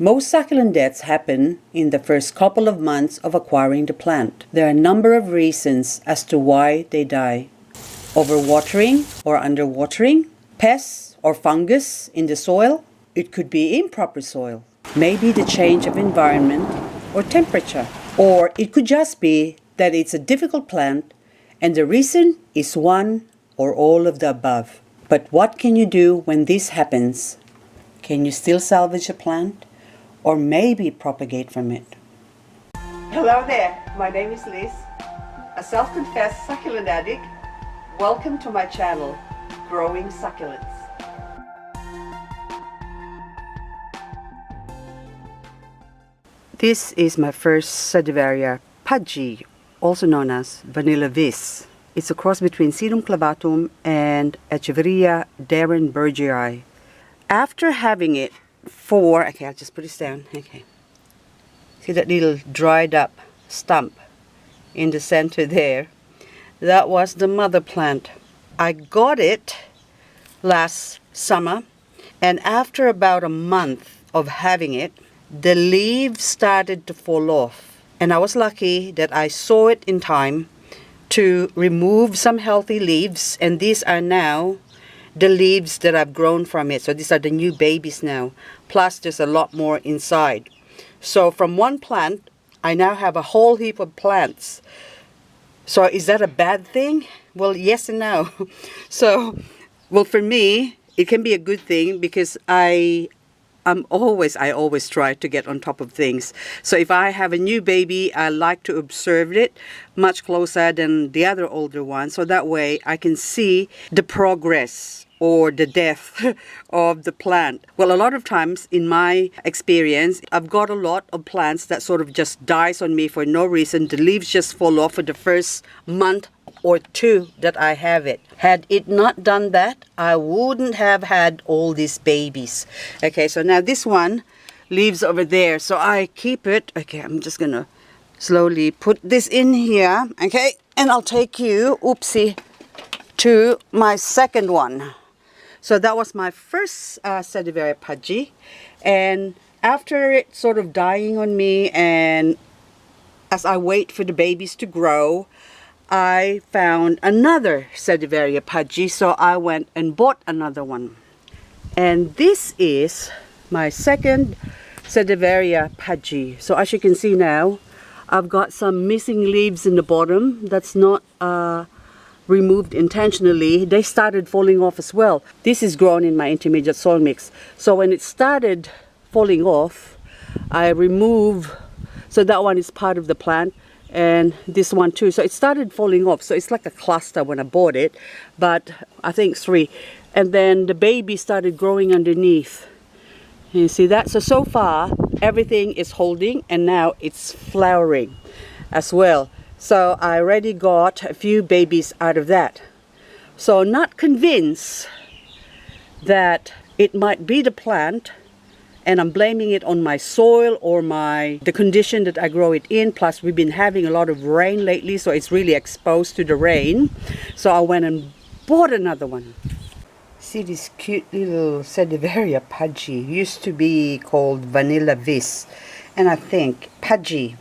Most succulent deaths happen in the first couple of months of acquiring the plant. There are a number of reasons as to why they die. Overwatering or underwatering, pests or fungus in the soil. It could be improper soil, maybe the change of environment or temperature, or it could just be that it's a difficult plant and the reason is one or all of the above. But what can you do when this happens? Can you still salvage a plant or maybe propagate from it? Hello there, my name is Liz, a self-confessed succulent addict. Welcome to my channel, Growing Succulents. This is my first Sedeveria PUDGY, also known as Vanilla Vis. It's a cross between Sedum clavatum and Echeveria Bergii. After having it for, okay, I'll just put this down, okay. See that little dried up stump in the center there? That was the mother plant. I got it last summer, and after about a month of having it, the leaves started to fall off. And I was lucky that I saw it in time to remove some healthy leaves, and these are now the leaves that I've grown from it. So these are the new babies now. Plus there's a lot more inside. So from one plant, I now have a whole heap of plants. So is that a bad thing? Well, yes and no. So, well, for me, it can be a good thing because I always try to get on top of things. So if I have a new baby, I like to observe it much closer than the other older one. So that way I can see the progress or the death of the plant. Well, a lot of times in my experience, I've got a lot of plants that sort of just dies on me for no reason. The leaves just fall off for the first month or two that I have it. Had it not done that, I wouldn't have had all these babies. Okay, so now this one leaves over there. So I keep it. Okay, I'm just gonna slowly put this in here. Okay, and I'll take you, oopsie, to my second one. So that was my first Sedeveria PUDGY, and after it sort of dying on me, and as I wait for the babies to grow, I found another Sedeveria PUDGY, so I went and bought another one. And this is my second Sedeveria PUDGY. So as you can see now, I've got some missing leaves in the bottom. That's not removed intentionally. They started falling off as well. This is grown in my intermediate soil mix. So when it started falling off, I remove, so that one is part of the plant, and this one too. So it started falling off. So it's like a cluster when I bought it, but I think 3. And then the baby started growing underneath. You see that? So far everything is holding, and now it's flowering as well. So I already got a few babies out of that. So not convinced that it might be the plant, and I'm blaming it on my soil or the condition that I grow it in. Plus we've been having a lot of rain lately, so it's really exposed to the rain. So I went and bought another one. See this cute little Sedeveria PUDGY. Used to be called Vanilla Vis, and I think PUDGY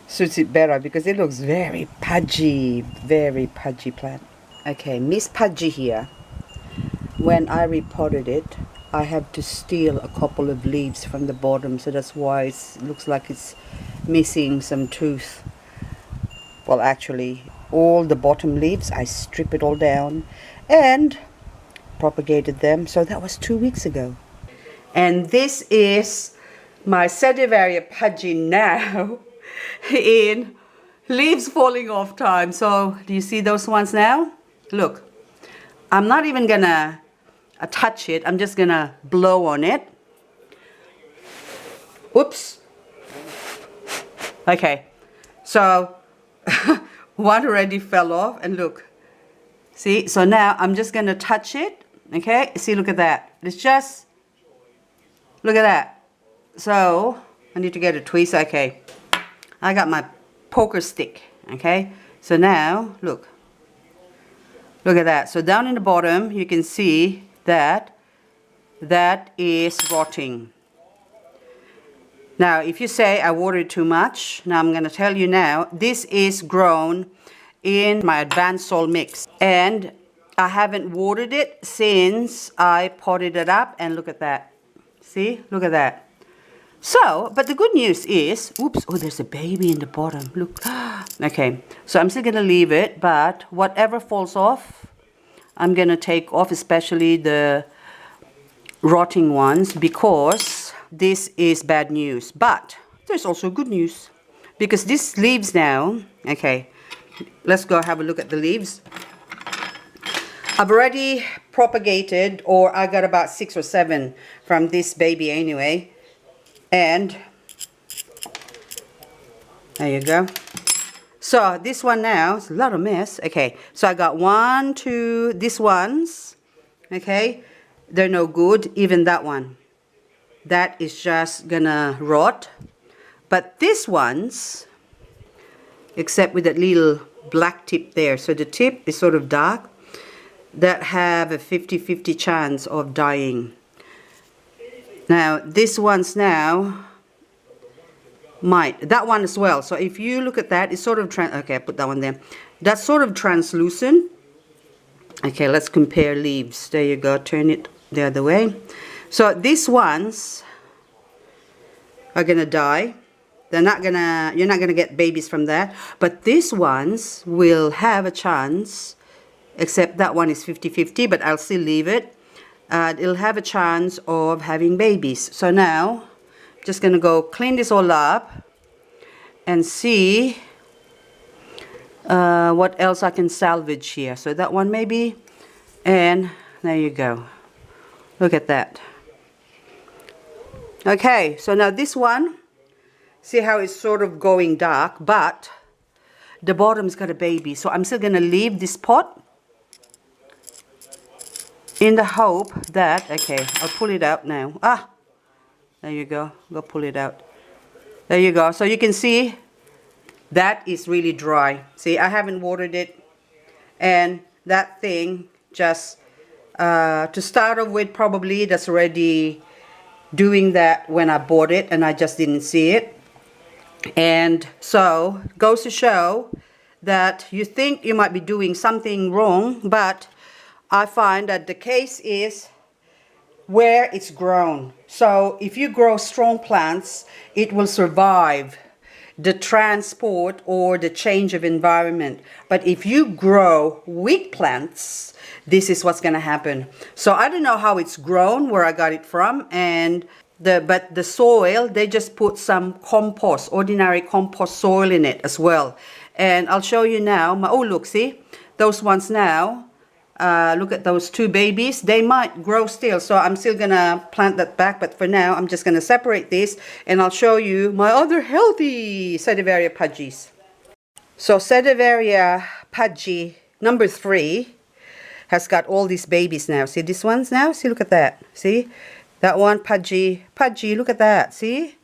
suits it better because it looks very pudgy plant. Okay, Miss PUDGY here. When I repotted it, I have to steal a couple of leaves from the bottom, so that's why it looks like it's missing some tooth. Well, actually, all the bottom leaves, I strip it all down and propagated them. So that was 2 weeks ago. And this is my Sedeveria PUDGY now in leaves falling off time. So do you see those ones now? Look, I'm not even gonna touch it. I'm just gonna blow on it. Whoops. Okay, so one already fell off, and look, see, so now I'm just gonna touch it. Okay, see, look at that. It's just, look at that. So I need to get a tweeze. Okay, I got my poker stick. Okay, so now look at that. So down in the bottom you can see that is rotting. Now, if you say I watered too much, now I'm going to tell you now, this is grown in my advanced soil mix. And I haven't watered it since I potted it up, and look at that. See, look at that. So, but the good news is, oops, oh, there's a baby in the bottom, look. Okay, so I'm still gonna leave it, but whatever falls off, I'm gonna take off, especially the rotting ones, because this is bad news. But there's also good news, because these leaves now, okay, let's go have a look at the leaves. I've already propagated, or I got about 6 or 7 from this baby anyway. And there you go. So this one now, it's a lot of mess. Okay, so I got 1, 2, these ones, okay, they're no good. Even that one, that is just gonna rot. But these ones, except with that little black tip there, so the tip is sort of dark, that have a 50-50 chance of dying. Now these ones now might, that one as well. So if you look at that, it's sort of okay, I put that one there, that's sort of translucent. Okay, let's compare leaves. There you go, turn it the other way. So these ones are gonna die. They're not gonna, you're not gonna get babies from that, but these ones will have a chance, except that one is 50-50, but I'll still leave it. It'll have a chance of having babies. So now, just gonna go clean this all up and see what else I can salvage here. So that one maybe, and there you go. Look at that. Okay, so now this one, see how it's sort of going dark, but the bottom's got a baby. So I'm still gonna leave this pot in the hope that, okay, I'll pull it out now. Ah, there you go, go pull it out. There you go. So you can see that is really dry. See, I haven't watered it, and that thing just, to start off with, probably that's already doing that when I bought it and I just didn't see it. And so goes to show that you think you might be doing something wrong, but I find that the case is where it's grown. So if you grow strong plants, it will survive the transport or the change of environment. But if you grow weak plants, this is what's gonna happen. So I don't know how it's grown, where I got it from, and but the soil, they just put some compost, ordinary compost soil in it as well. And I'll show you now, oh look, see, those ones now, look at those 2 babies, they might grow still, so I'm still gonna plant that back, but for now I'm just gonna separate this and I'll show you my other healthy Sedeveria PUDGYs. So Sedeveria PUDGY number 3 has got all these babies now. See these ones now? See, look at that. See? That one, PUDGY, look at that. See?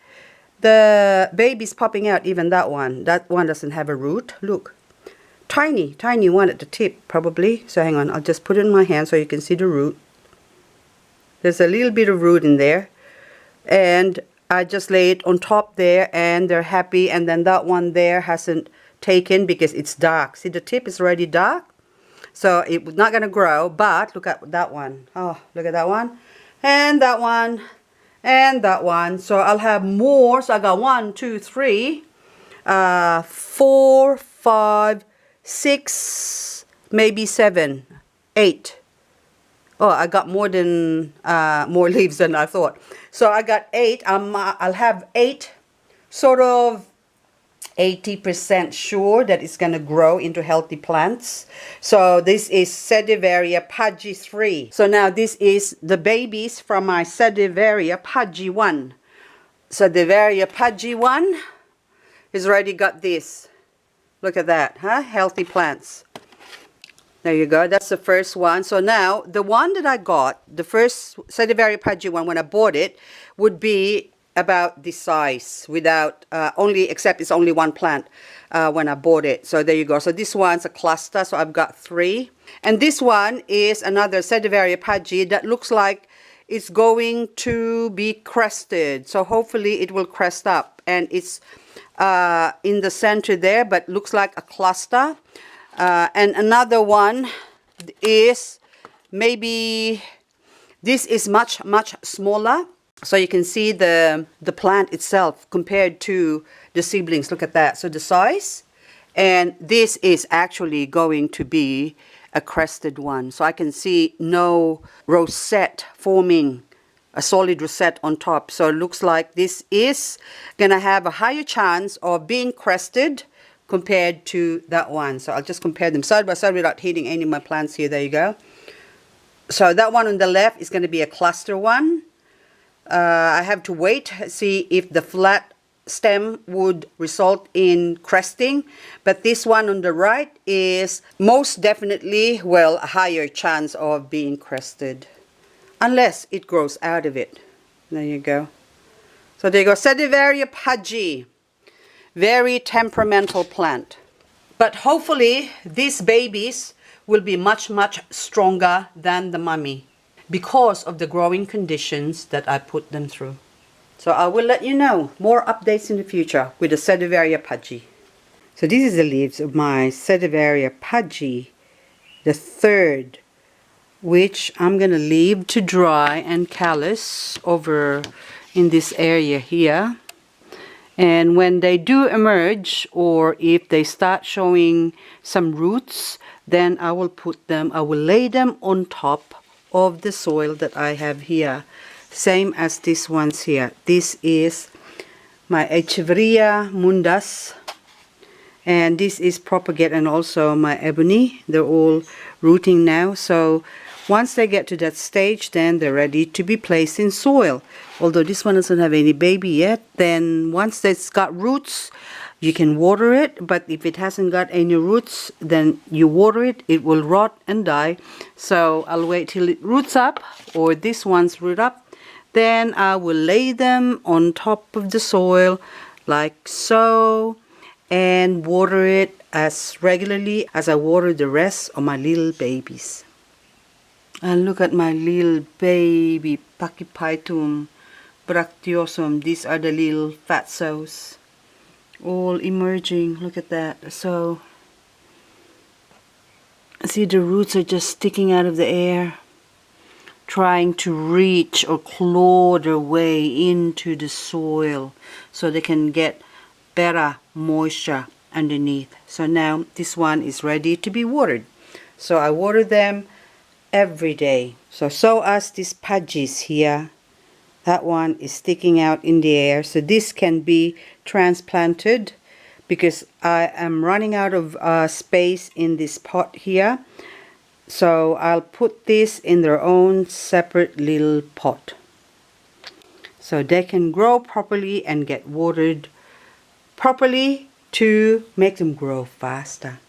The baby's popping out, even that one. That one doesn't have a root. Look. Tiny one at the tip, probably. So hang on, I'll just put it in my hand so you can see the root. There's a little bit of root in there. And I just lay it on top there and they're happy. And then that one there hasn't taken because it's dark. See, the tip is already dark. So it's not going to grow, but look at that one. Oh, look at that one. And that one. And that one. So I'll have more. So I got 1, 2, 3, 4, 5, 6, maybe 7, 8. Oh, I got more leaves than I thought. So I got 8. I'll have 8, sort of 80% sure that it's going to grow into healthy plants. So this is Sedeveria PUDGY 3. So now this is the babies from my Sedeveria PUDGY 1. Sedeveria PUDGY 1 has already got this. Look at that, huh? Healthy plants. There you go. That's the first one. So now, the one that I got, the first Sedeveria PUDGY one, when I bought it, would be about this size, without, except it's only one plant when I bought it. So there you go. So this one's a cluster, so I've got 3. And this one is another Sedeveria PUDGY that looks like is going to be crested. So hopefully it will crest up, and it's in the center there, but looks like a cluster. And another one is maybe, this is much smaller. So you can see the plant itself compared to the seedlings. Look at that. So the size, and this is actually going to be a crested one. So I can see no rosette forming, a solid rosette on top. So it looks like this is gonna have a higher chance of being crested compared to that one. So I'll just compare them side by side without hitting any of my plants here. There you go. So that one on the left is going to be a cluster one. I have to wait, see if the flat stem would result in cresting, but this one on the right is most definitely, well, a higher chance of being crested, unless it grows out of it. There you go. So there you go, Sedeveria PUDGY, very temperamental plant. But hopefully these babies will be much stronger than the mummy because of the growing conditions that I put them through. So I will let you know more updates in the future with the Sedeveria PUDGY. So these are the leaves of my Sedeveria PUDGY, the third, which I'm going to leave to dry and callus over in this area here. And when they do emerge, or if they start showing some roots, then I will lay them on top of the soil that I have here. Same as this ones here. This is my Echeveria mundas, and this is Propagate, and also my ebony. They're all rooting now. So once they get to that stage, then they're ready to be placed in soil. Although this one doesn't have any baby yet, then once it's got roots, you can water it. But if it hasn't got any roots, then you water it, it will rot and die. So I'll wait till it roots up, or this one's root up. Then I will lay them on top of the soil like so, and water it as regularly as I water the rest of my little babies. And look at my little baby Pachyphytum bracteosum. These are the little fatsos, all emerging. Look at that. So see, the roots are just sticking out of the air, trying to reach or claw their way into the soil so they can get better moisture underneath. So now this one is ready to be watered. So I water them every day. So as these PUDGYs here, that one is sticking out in the air. So this can be transplanted because I am running out of space in this pot here. So I'll put this in their own separate little pot so they can grow properly and get watered properly to make them grow faster.